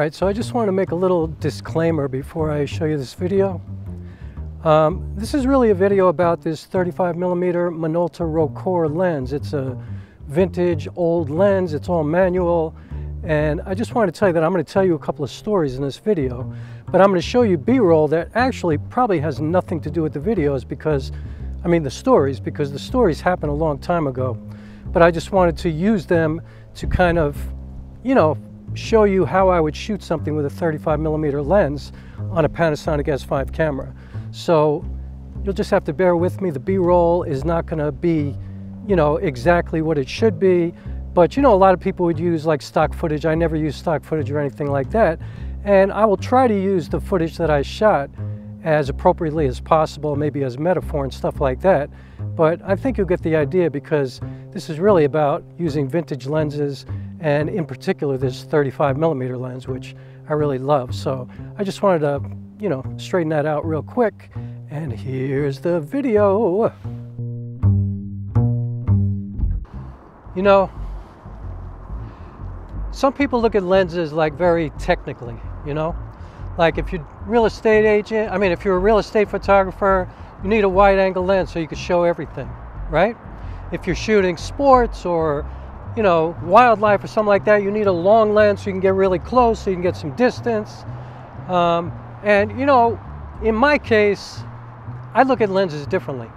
Alright, so I just want to make a little disclaimer before I show you this video. This is really a video about this 35mm Minolta Rokkor lens. It's a vintage old lens, it's all manual, and I just want to tell you that I'm going to tell you a couple of stories in this video, but I'm going to show you B-roll that actually probably has nothing to do with the videos because the stories happened a long time ago, but I just wanted to use them to kind of, show you how I would shoot something with a 35mm lens on a Panasonic S5 camera. So you'll just have to bear with me. The B-roll is not going to be, exactly what it should be, but a lot of people would use like stock footage. I never use stock footage or anything like that, and I will try to use the footage that I shot as appropriately as possible, maybe as metaphor and stuff like that, but I think you'll get the idea because this is really about using vintage lenses, and in particular this 35mm lens, which I really love. So I just wanted to, straighten that out real quick, and here's the video. Some people look at lenses like very technically, like if you're a real estate agent, if you're a real estate photographer, you need a wide angle lens so you can show everything, right? If you're shooting sports or, wildlife or something like that, you need a long lens so you can get really close, so you can get some distance. In my case, I look at lenses differently.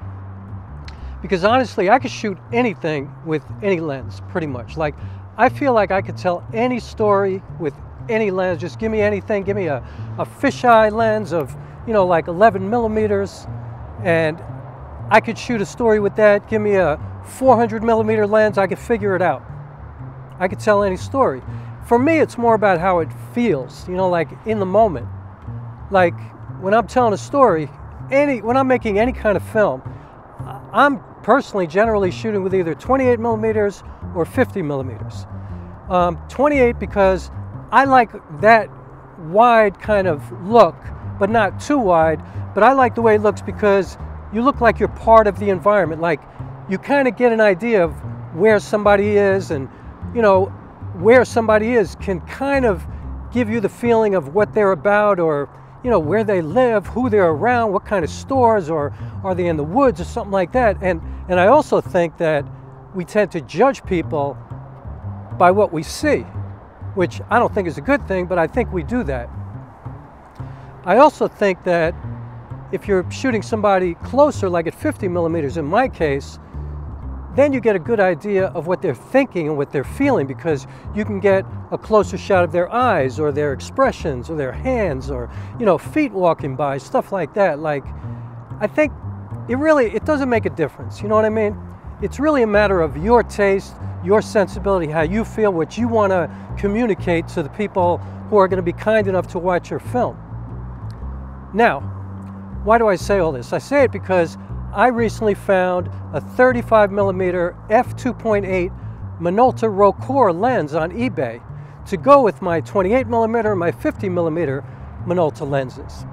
Because honestly, I could shoot anything with any lens, pretty much. Like, I feel like I could tell any story with any lens. Just give me anything. Give me a fisheye lens of, like 11mm, and I could shoot a story with that. Give me a 400mm lens, I could figure it out. I could tell any story. For me, it's more about how it feels, like in the moment. Like when I'm telling a story, when I'm making any kind of film, I'm personally generally shooting with either 28mm or 50mm. 28 because I like that wide kind of look, but not too wide. But I like the way it looks because you look like you're part of the environment. Like you kind of get an idea of where somebody is, and where somebody is can kind of give you the feeling of what they're about, or where they live, who they're around, what kind of stores, or are they in the woods or something like that. And I also think that we tend to judge people by what we see, which I don't think is a good thing, but I think we do that. I also think that if you're shooting somebody closer, like at 50mm in my case, then you get a good idea of what they're thinking and what they're feeling, because you can get a closer shot of their eyes or their expressions or their hands or, feet walking by, stuff like that. Like, I think it doesn't make a difference, you know what I mean? It's really a matter of your taste, your sensibility, how you feel, what you want to communicate to the people who are going to be kind enough to watch your film. Now, why do I say all this? I say it because I recently found a 35mm f2.8 Minolta Rokkor lens on eBay to go with my 28mm and my 50mm Minolta lenses.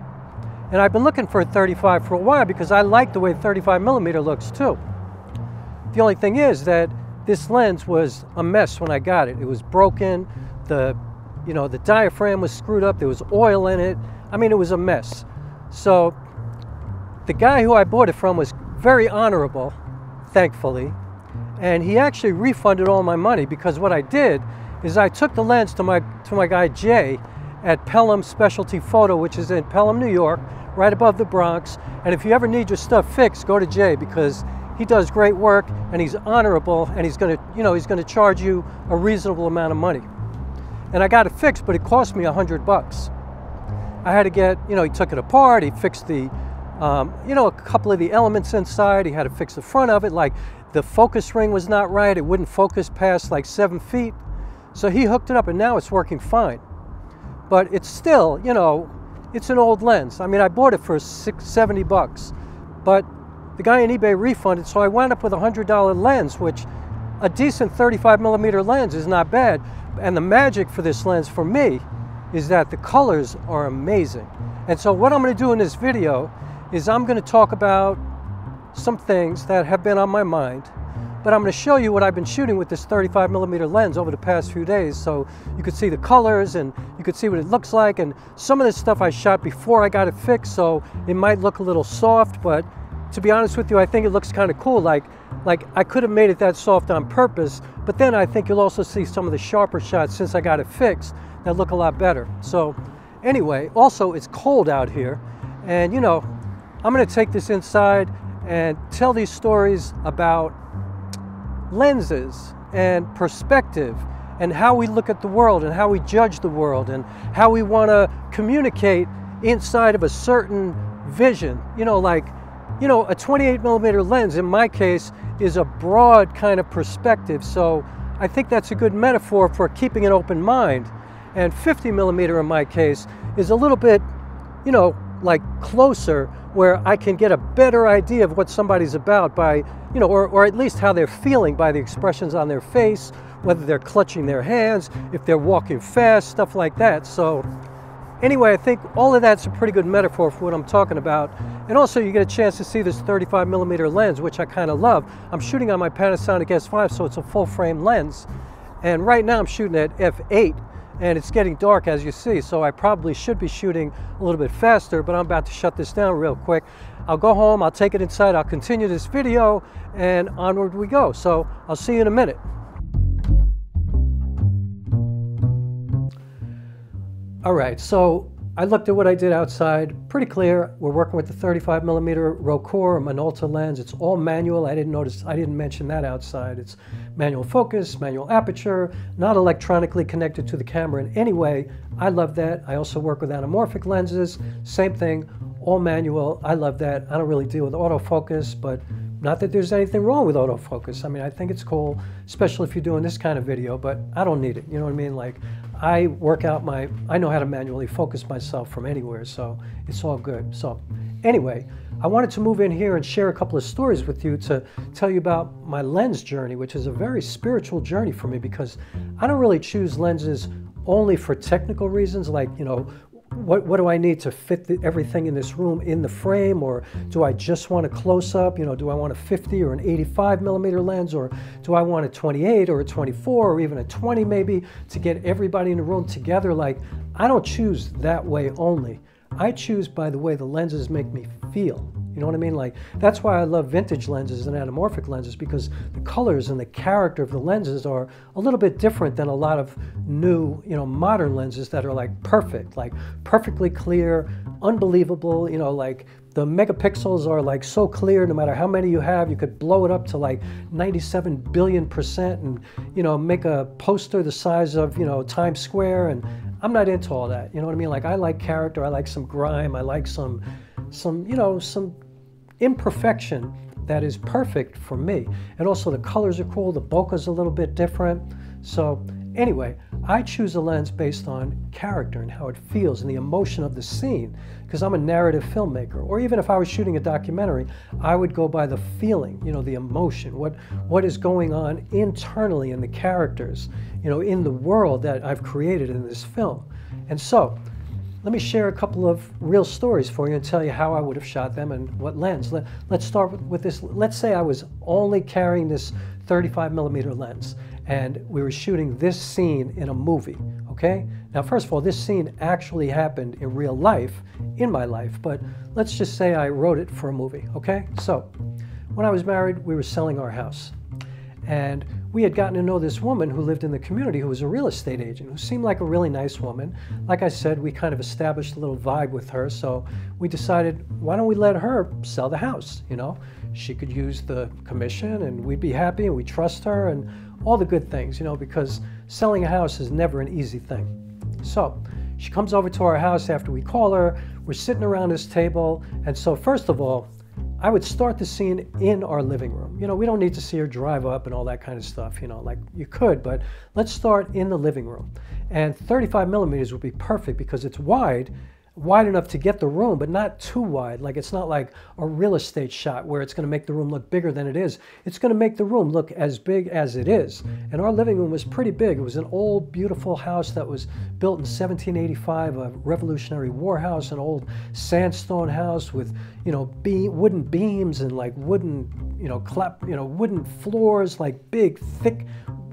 And I've been looking for a 35 for a while because I like the way 35mm looks too. The only thing is that this lens was a mess when I got it. It was broken, the diaphragm was screwed up, there was oil in it. It was a mess. So the guy who I bought it from was very honorable, thankfully, and he actually refunded all my money, because what I did is I took the lens to my guy Jay at Pelham Specialty Photo, which is in Pelham, New York, right above the Bronx. And if you ever need your stuff fixed, go to Jay, because he does great work and he's honorable, and he's gonna charge you a reasonable amount of money. And I got it fixed, but it cost me $100. I had to get, he took it apart, he fixed the a couple of the elements inside. He had to fix the front of it, like the focus ring was not right. It wouldn't focus past like 7 feet. So he hooked it up, and now it's working fine. But it's still, it's an old lens. I bought it for $70, but the guy on eBay refunded, so I wound up with a $100 lens, which a decent 35mm lens is not bad. And the magic for this lens for me is that the colors are amazing. And so what I'm going to do in this video is I'm going to talk about some things that have been on my mind but I'm going to show you what I've been shooting with this 35mm lens over the past few days, so you could see the colors and you could see what it looks like. And some of this stuff I shot before I got it fixed, so it might look a little soft, but to be honest with you, I think it looks kind of cool. Like I could have made it that soft on purpose, but then I think you'll also see some of the sharper shots since I got it fixed that look a lot better. So anyway, also it's cold out here, and you know, I'm going to take this inside and tell these stories about lenses and perspective and how we look at the world and how we judge the world and how we want to communicate inside of a certain vision. You know, like, you know, a 28mm lens in my case is a broad kind of perspective, so I think that's a good metaphor for keeping an open mind. And 50mm in my case is a little bit, you know, like closer, where I can get a better idea of what somebody's about by, you know, or at least how they're feeling by the expressions on their face, whether they're clutching their hands, if they're walking fast, stuff like that. So anyway, I think all of that's a pretty good metaphor for what I'm talking about. And also you get a chance to see this 35mm lens, which I kind of love. I'm shooting on my Panasonic S5, so it's a full frame lens. And right now I'm shooting at f8. And it's getting dark, as you see, so I probably should be shooting a little bit faster, but I'm about to shut this down real quick. I'll go home, I'll take it inside, I'll continue this video, and onward we go. So I'll see you in a minute. All right, so I looked at what I did outside, pretty clear. We're working with the 35mm Rokkor Minolta lens. It's all manual. I didn't mention that outside. It's manual focus, manual aperture, not electronically connected to the camera in any way. I love that. I also work with anamorphic lenses, same thing, all manual. I love that. I don't really deal with autofocus, but not that there's anything wrong with autofocus. I mean, I think it's cool, especially if you're doing this kind of video, but I don't need it. You know what I mean? Like, I know how to manually focus myself from anywhere, so it's all good. So anyway, I wanted to move in here and share a couple of stories with you to tell you about my lens journey, which is a very spiritual journey for me, because I don't really choose lenses only for technical reasons, like, you know, what do I need to fit everything in this room in the frame, or do I just want a close-up? You know, do I want a 50 or an 85mm lens, or do I want a 28 or a 24 or even a 20 maybe to get everybody in the room together? Like, I don't choose that way only. I choose by the way the lenses make me feel. You know what I mean? Like, that's why I love vintage lenses and anamorphic lenses, because the colors and the character of the lenses are a little bit different than a lot of new, you know, modern lenses that are like perfect, like perfectly clear, unbelievable, you know, like the megapixels are like so clear, no matter how many you have, you could blow it up to like 97 billion% and, you know, make a poster the size of, you know, Times Square. And I'm not into all that. You know what I mean? Like, I like character, I like some grime, I like some you know, some imperfection that is perfect for me. And also the colors are cool, the bokeh's a little bit different. So anyway, I choose a lens based on character and how it feels and the emotion of the scene, because I'm a narrative filmmaker. Or even if I was shooting a documentary, I would go by the feeling, you know, the emotion, what is going on internally in the characters, you know, in the world that I've created in this film. And so let me share a couple of real stories for you and tell you how I would have shot them and what lens. Let's start with this. Let's say I was only carrying this 35mm lens and we were shooting this scene in a movie, okay? Now, first of all, this scene actually happened in real life, in my life, but let's just say I wrote it for a movie, okay? So, when I was married, we were selling our house. And we had gotten to know this woman who lived in the community who was a real estate agent, who seemed like a really nice woman. Like I said, we kind of established a little vibe with her, so we decided, why don't we let her sell the house, you know? She could use the commission and we'd be happy and we trust her and all the good things, you know, because selling a house is never an easy thing. So she comes over to our house after we call her, we're sitting around this table, and so first of all, I would start the scene in our living room. You know, we don't need to see her drive up and all that kind of stuff, you know, like you could, but let's start in the living room. And 35mm would be perfect because it's wide. wide enough to get the room, but not too wide. Like, it's not like a real estate shot where it's going to make the room look bigger than it is. It's going to make the room look as big as it is. And our living room was pretty big. It was an old, beautiful house that was built in 1785, a Revolutionary War house, an old sandstone house with, you know, wooden beams and like wooden, wooden floors, like big, thick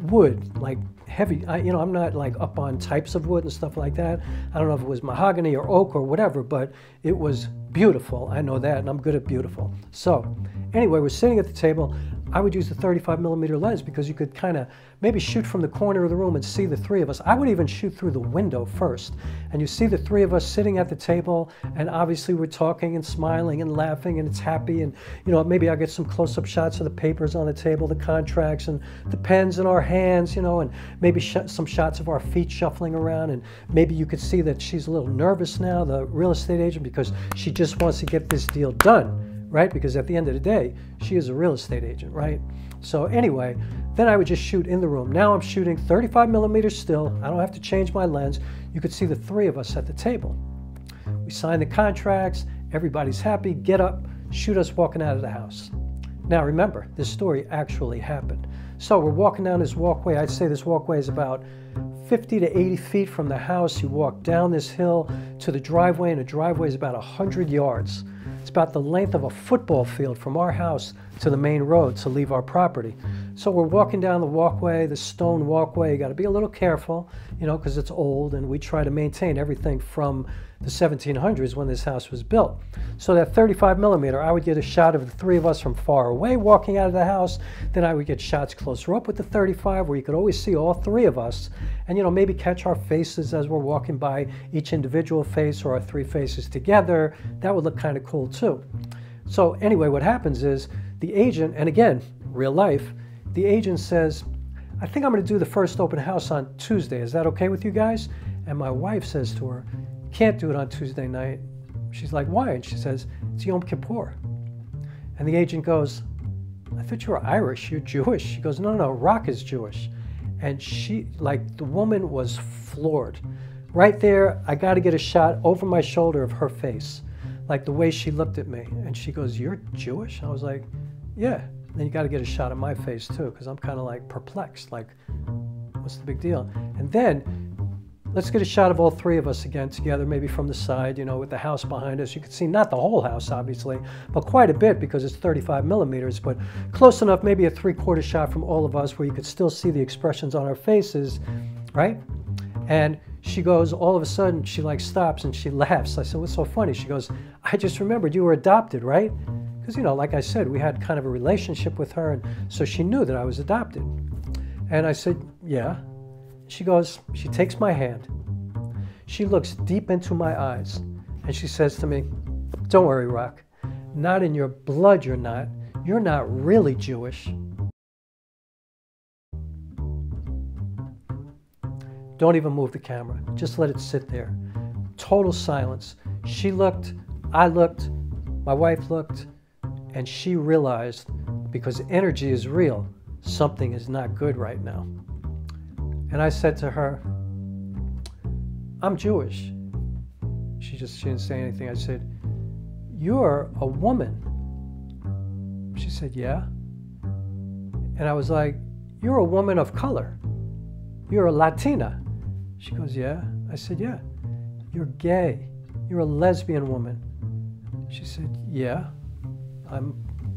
wood, like heavy. I'm not like up on types of wood and stuff like that. I don't know if it was mahogany or oak or whatever, but it was beautiful. I know that, and I'm good at beautiful. So anyway, we're sitting at the table. I would use the 35mm lens because you could kind of maybe shoot from the corner of the room and see the three of us. I would even shoot through the window first. And you see the three of us sitting at the table, and obviously we're talking and smiling and laughing, and it's happy. And, you know, maybe I'll get some close-up shots of the papers on the table, the contracts, and the pens in our hands, you know, and maybe some shots of our feet shuffling around. And maybe you could see that she's a little nervous now, the real estate agent, because she just wants to get this deal done. Right? Because at the end of the day, she is a real estate agent, right? So anyway, then I would just shoot in the room. Now I'm shooting 35mm still. I don't have to change my lens. You could see the three of us at the table. We sign the contracts. Everybody's happy. Get up. Shoot us walking out of the house. Now remember, this story actually happened. So we're walking down this walkway. I'd say this walkway is about 50 to 80 feet from the house. You walk down this hill to the driveway, and the driveway is about 100 yards. It's about the length of a football field from our house to the main road to leave our property. So we're walking down the walkway, the stone walkway. You got to be a little careful, you know, because it's old, and we try to maintain everything from the 1700s when this house was built. So that 35mm, I would get a shot of the three of us from far away walking out of the house. Then I would get shots closer up with the 35 where you could always see all three of us, and, you know, maybe catch our faces as we're walking by, each individual face or our three faces together. That would look kind of cool too. So anyway, what happens is the agent, and again, real life, the agent says, I think I'm going to do the first open house on Tuesday. Is that okay with you guys? And my wife says to her, can't do it on Tuesday night. She's like, why? And she says, it's Yom Kippur. And the agent goes, I thought you were Irish, you're Jewish. She goes, no, Rock is Jewish. And she, like, the woman was floored. Right there, I got to get a shot over my shoulder of her face, like the way she looked at me. And she goes, you're Jewish? I was like, yeah. Then you got to get a shot of my face too, because I'm kind of like perplexed, like, what's the big deal? And then, let's get a shot of all three of us again together, maybe from the side, you know, with the house behind us. You can see not the whole house, obviously, but quite a bit because it's 35mm, but close enough, maybe a 3/4 shot from all of us where you could still see the expressions on our faces, right? And she goes, all of a sudden, she like stops and she laughs. I said, what's so funny? She goes, I just remembered you were adopted, right? Because, you know, like I said, we had kind of a relationship with her, and so she knew that I was adopted. And I said, yeah. She goes, she takes my hand, she looks deep into my eyes, and she says to me, don't worry, Rock, not in your blood you're not really Jewish. Don't even move the camera, just let it sit there. Total silence. She looked, I looked, my wife looked, and she realized, because energy is real, something is not good right now. And I said to her, I'm Jewish. She didn't say anything. I said, you're a woman. She said, yeah. And I was like, you're a woman of color. You're a Latina. She goes, yeah. I said, yeah. You're gay. You're a lesbian woman. She said, yeah, I'm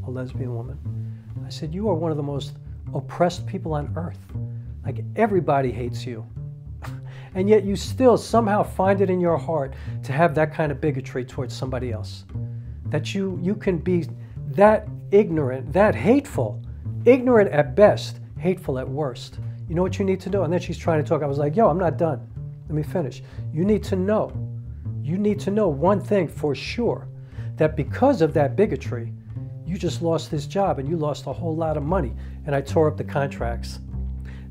a lesbian woman. I said, you are one of the most oppressed people on earth. Like, everybody hates you. And yet you still somehow find it in your heart to have that kind of bigotry towards somebody else. That you can be that ignorant, that hateful, ignorant at best, hateful at worst. You know what you need to know? And then she's trying to talk. I was like, yo, I'm not done. Let me finish. You need to know one thing for sure, that because of that bigotry, you just lost this job and you lost a whole lot of money. And I tore up the contracts.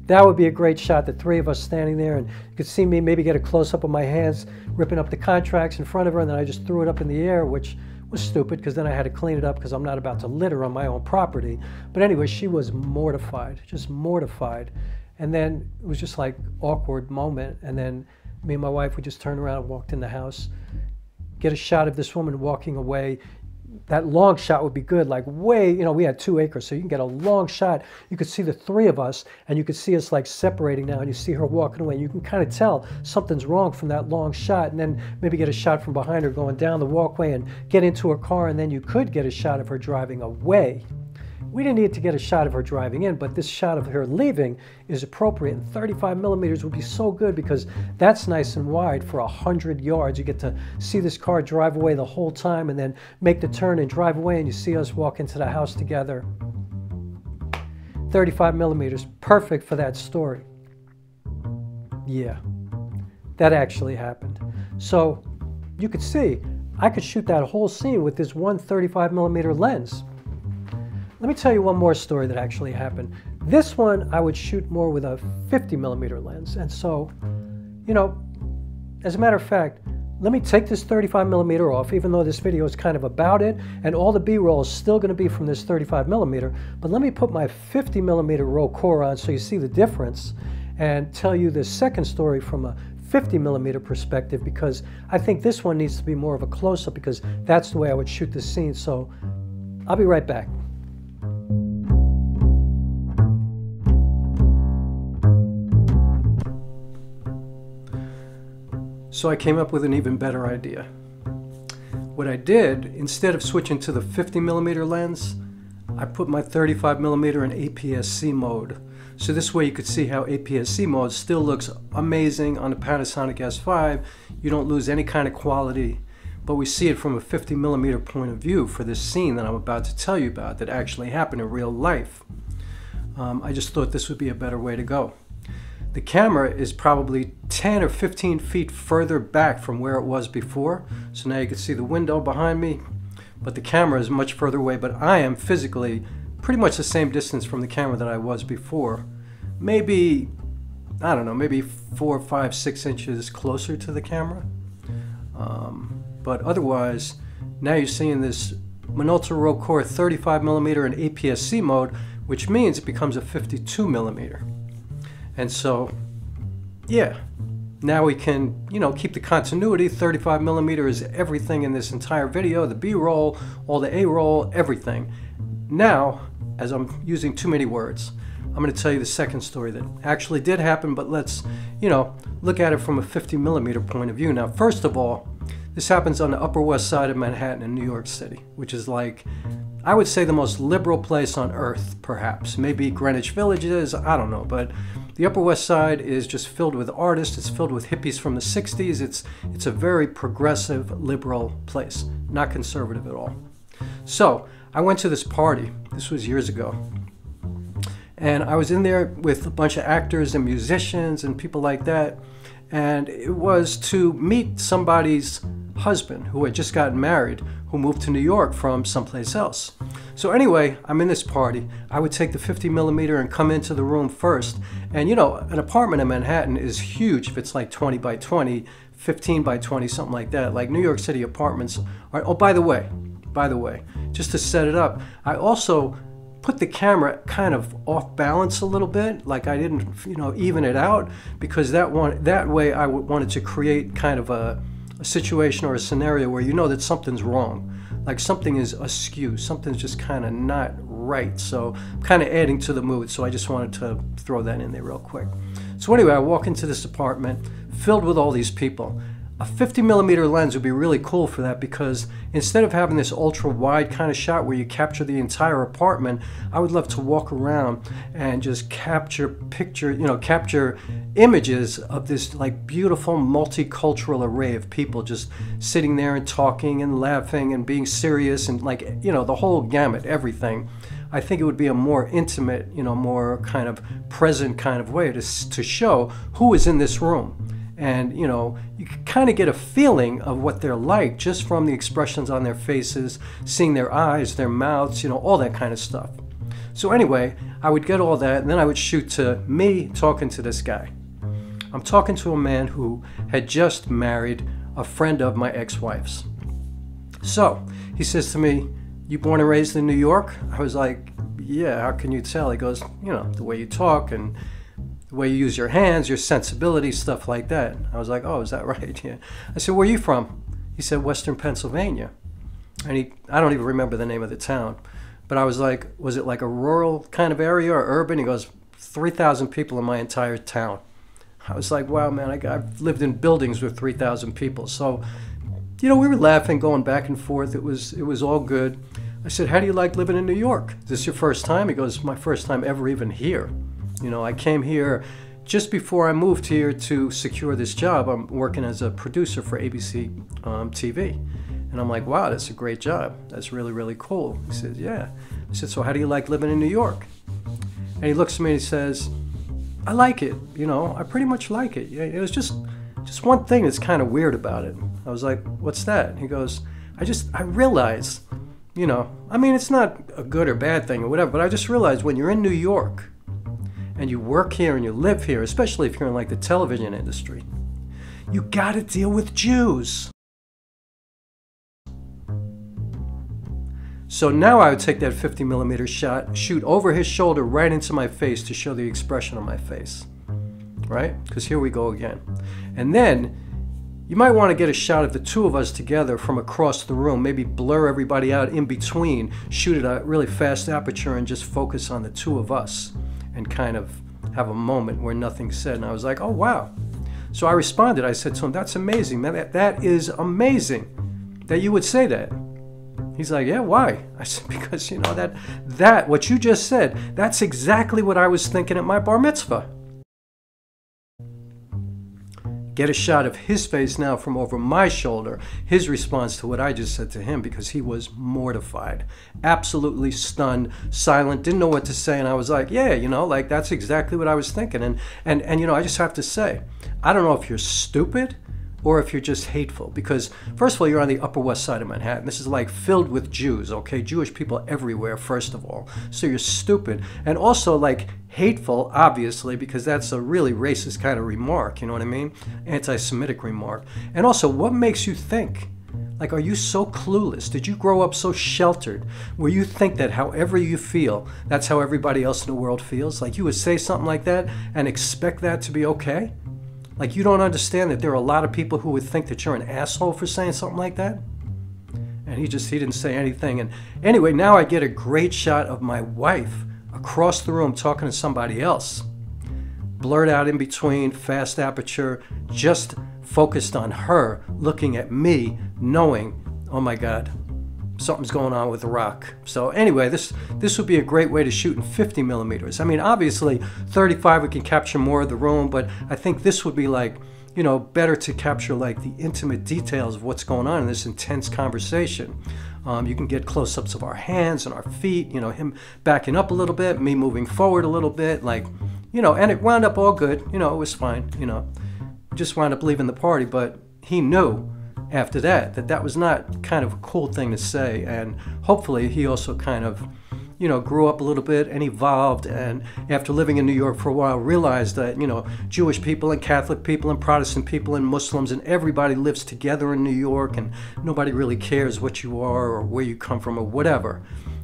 That would be a great shot, the three of us standing there, and you could see me maybe get a close-up of my hands ripping up the contracts in front of her, and then I just threw it up in the air, which was stupid because then I had to clean it up because I'm not about to litter on my own property. But anyway, she was mortified, just mortified. And then it was just like awkward moment. And then me and my wife, we just turned around and walked in the house. get a shot of this woman walking away. That long shot would be good, like way, you know, we had 2 acres, so you can get a long shot. You could see the 3 of us, and you could see us like separating now, and you see her walking away. You can kind of tell something's wrong from that long shot, and then maybe get a shot from behind her going down the walkway and get into her car, and then you could get a shot of her driving away. We didn't need to get a shot of her driving in, but this shot of her leaving is appropriate, and 35 millimeters would be so good because that's nice and wide for 100 yards. You get to see this car drive away the whole time and then make the turn and drive away, and you see us walk into the house together. 35 millimeters, perfect for that story. Yeah, that actually happened. So you could see, I could shoot that whole scene with this one 35 millimeter lens. Let me tell you one more story that actually happened. This one I would shoot more with a 50 millimeter lens. And so, you know, as a matter of fact, let me take this 35 millimeter off, even though this video is kind of about it, and all the B-roll is still going to be from this 35 millimeter. But let me put my 50 millimeter Rokkor on so you see the difference, and tell you the second story from a 50 millimeter perspective, because I think this one needs to be more of a close-up, because that's the way I would shoot this scene. So I'll be right back. So I came up with an even better idea. What I did, instead of switching to the 50 millimeter lens, I put my 35 millimeter in APS-C mode. So this way you could see how APS-C mode still looks amazing on the Panasonic S5. You don't lose any kind of quality, but we see it from a 50 millimeter point of view for this scene that I'm about to tell you about that actually happened in real life. I just thought this would be a better way to go. The camera is probably 10 or 15 feet further back from where it was before. So now you can see the window behind me, but the camera is much further away. But I am physically pretty much the same distance from the camera that I was before. Maybe, I don't know, maybe 4, 5, 6 inches closer to the camera. But otherwise, now you're seeing this Minolta Rokkor 35 millimeter in APS-C mode, which means it becomes a 52 millimeter. And so, yeah, now we can, you know, keep the continuity. 35 millimeter is everything in this entire video, the B-roll, all the A-roll, everything. Now, as I'm using too many words, I'm going to tell you the second story that actually did happen, but let's, you know, look at it from a 50 millimeter point of view. Now, first of all, this happens on the Upper West Side of Manhattan in New York City, which is like, I would say, the most liberal place on earth, perhaps. Maybe Greenwich Village is, I don't know, but the Upper West Side is just filled with artists. It's filled with hippies from the 60s. It's a very progressive, liberal place, not conservative at all. So I went to this party. This was years ago. And I was in there with a bunch of actors and musicians and people like that. And it was to meet somebody's husband who had just gotten married, who moved to New York from someplace else. So anyway, I'm in this party. I would take the 50 millimeter and come into the room first. And you know, an apartment in Manhattan is huge if it's like 20 by 20, 15 by 20, something like that. Like New York City apartments are, oh, by the way, just to set it up, I also put the camera kind of off balance a little bit, like I didn't, you know, even it out, because that way I wanted to create kind of a situation or a scenario where you know that something's wrong, like something is askew, something's just kind of not right. So I'm kind of adding to the mood, so I just wanted to throw that in there real quick. So anyway, I walk into this apartment filled with all these people. A 50 millimeter lens would be really cool for that, because instead of having this ultra wide kind of shot where you capture the entire apartment, I would love to walk around and just capture images of this like beautiful multicultural array of people just sitting there and talking and laughing and being serious and, like, you know, the whole gamut, everything. I think it would be a more intimate, you know, more kind of present kind of way to show who is in this room. And, you know, you can kind of get a feeling of what they're like just from the expressions on their faces, seeing their eyes, their mouths, you know, all that kind of stuff. So anyway, I would get all that, and then I would shoot to me talking to this guy. I'm talking to a man who had just married a friend of my ex-wife's. So he says to me, "You born and raised in New York?" I was like, "Yeah, how can you tell?" He goes, "You know, the way you talk and the way you use your hands, your sensibility, stuff like that." I was like, "Oh, is that right?" Yeah. I said, "Where are you from?" He said, Western Pennsylvania. And I don't even remember the name of the town. But I was like, was it like a rural kind of area or urban? He goes, 3,000 people in my entire town. I was like, wow, man, I've lived in buildings with 3,000 people. So, you know, we were laughing, going back and forth. It was all good. I said, how do you like living in New York? Is this your first time? He goes, my first time ever even here. You know, I came here just before I moved here to secure this job. I'm working as a producer for ABC TV. And I'm like, wow, that's a great job. That's really, really cool. He said, yeah. I said, so how do you like living in New York? And he looks at me and he says, I like it. You know, I pretty much like it. Yeah, it was just one thing that's kind of weird about it. I was like, what's that? He goes, I realized, you know, I mean, it's not a good or bad thing or whatever, but I just realized when you're in New York and you work here and you live here, especially if you're in like the television industry, you got to deal with Jews. So now I would take that 50mm shot, shoot over his shoulder right into my face to show the expression on my face, right? Because here we go again. And then you might want to get a shot of the two of us together from across the room, maybe blur everybody out in between, shoot at a really fast aperture and just focus on the two of us and kind of have a moment where nothing's said. And I was like, oh, wow. So I responded. I said to him, that's amazing, man. That is amazing that you would say that. He's like, yeah, why? I said, because, you know, that what you just said, that's exactly what I was thinking at my bar mitzvah. Get a shot of his face now from over my shoulder, his response to what I just said to him, because he was mortified, absolutely stunned, silent, didn't know what to say. And I was like, yeah, you know, like that's exactly what I was thinking. And you know, I just have to say, I don't know if you're stupid or if you're just hateful, because first of all, you're on the Upper West Side of Manhattan. This is like filled with Jews, okay? Jewish people everywhere, first of all. So you're stupid. And also like hateful, obviously, because that's a really racist kind of remark, you know what I mean? Anti-Semitic remark. And also, what makes you think? Like, are you so clueless? Did you grow up so sheltered where you think that however you feel, that's how everybody else in the world feels? Like you would say something like that and expect that to be okay? Like you don't understand that there are a lot of people who would think that you're an asshole for saying something like that? And he didn't say anything. And anyway, now I get a great shot of my wife across the room talking to somebody else. Blurred out in between, fast aperture, just focused on her, looking at me, knowing, oh my God, something's going on with the rock. So anyway, this would be a great way to shoot in 50mm. I mean, obviously 35 we can capture more of the room, but I think this would be like, you know, better to capture like the intimate details of what's going on in this intense conversation. You can get close-ups of our hands and our feet, you know, him backing up a little bit, me moving forward a little bit, like, you know, and it wound up all good. You know, it was fine, you know. Just wound up leaving the party, but he knew after that was not kind of a cool thing to say, and hopefully he also kind of, you know, grew up a little bit and evolved, and after living in New York for a while realized that, you know, Jewish people and Catholic people and Protestant people and Muslims and everybody lives together in New York, and nobody really cares what you are or where you come from or whatever.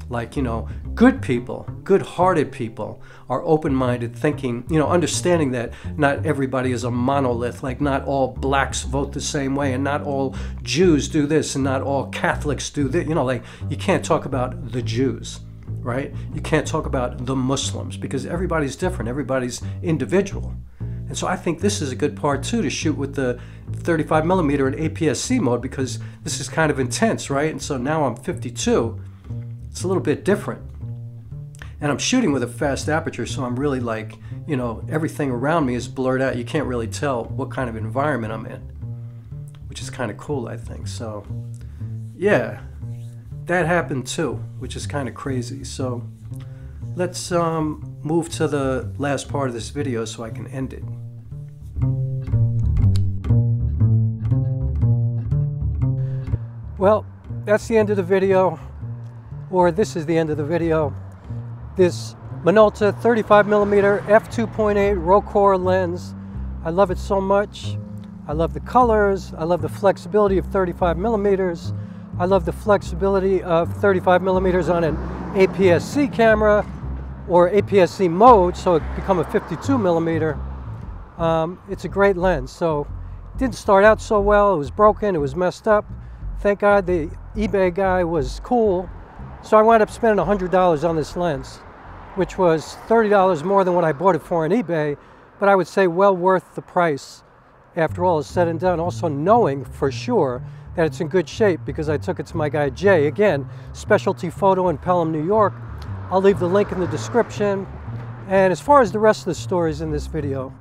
Like, you know, good people, good-hearted people are open-minded, thinking, you know, understanding that not everybody is a monolith, like not all blacks vote the same way and not all Jews do this and not all Catholics do that. You know, like you can't talk about the Jews, right? You can't talk about the Muslims because everybody's different, everybody's individual. And so I think this is a good part too to shoot with the 35mm in APS-C mode, because this is kind of intense, right? And so now I'm 52. It's a little bit different. And I'm shooting with a fast aperture, so I'm really like, you know, everything around me is blurred out. You can't really tell what kind of environment I'm in, which is kind of cool, I think. So, yeah, that happened too, which is kind of crazy. So let's move to the last part of this video so I can end it. Well, that's the end of the video. Or this is the end of the video. This Minolta 35mm f2.8 Rokkor lens. I love it so much. I love the colors. I love the flexibility of 35mm. I love the flexibility of 35mm on an APS-C camera or APS-C mode, so it become a 52mm. It's a great lens. So didn't start out so well. It was broken, it was messed up. Thank God the eBay guy was cool. So I wound up spending $100 on this lens, which was $30 more than what I bought it for on eBay, but I would say well worth the price after all is said and done. Also knowing for sure that it's in good shape because I took it to my guy Jay. Again, Specialty Photo in Pelham, New York. I'll leave the link in the description. And as far as the rest of the stories in this video,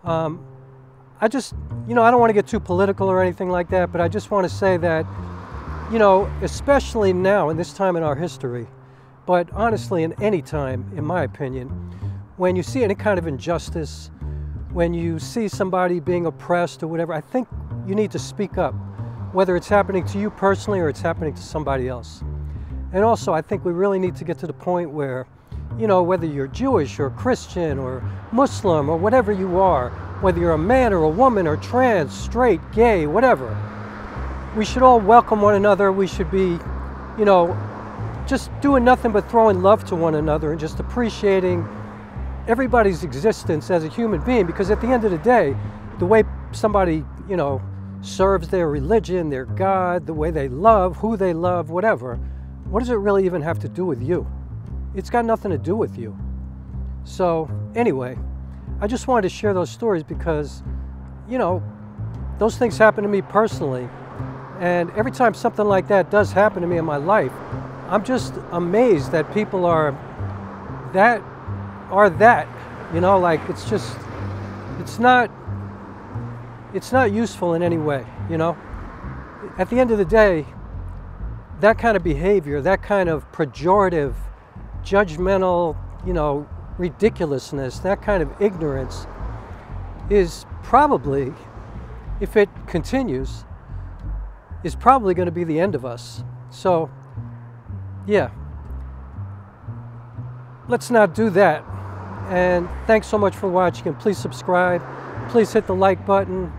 I just, I don't want to get too political or anything like that, but I just want to say that, especially now in this time in our history, but honestly in any time, in my opinion, when you see any kind of injustice, when you see somebody being oppressed or whatever, I think you need to speak up, whether it's happening to you personally or it's happening to somebody else. And also, I think we really need to get to the point where, whether you're Jewish or Christian or Muslim or whatever you are, whether you're a man or a woman or trans, straight, gay, whatever, we should all welcome one another. We should be, just doing nothing but throwing love to one another and just appreciating everybody's existence as a human being, because at the end of the day, the way somebody, serves their religion, their God, the way they love, who they love, whatever, what does it really even have to do with you? It's got nothing to do with you. So anyway, I just wanted to share those stories because, those things happen to me personally. And every time something like that does happen to me in my life, I'm just amazed that people are that, like it's not useful in any way, At the end of the day, that kind of behavior, that kind of pejorative, judgmental, ridiculousness, that kind of ignorance is probably, if it continues, is probably going to be the end of us. So, yeah, let's not do that. And thanks so much for watching, and please subscribe, please hit the like button,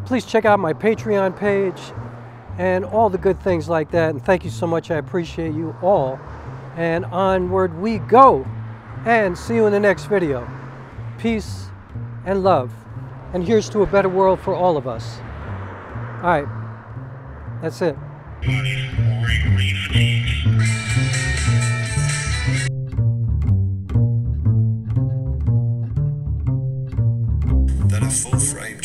please check out my Patreon page, and all the good things like that. And thank you so much, I appreciate you all. And onward we go. And see you in the next video. Peace and love. And here's to a better world for all of us. All right. That's it. That a full frame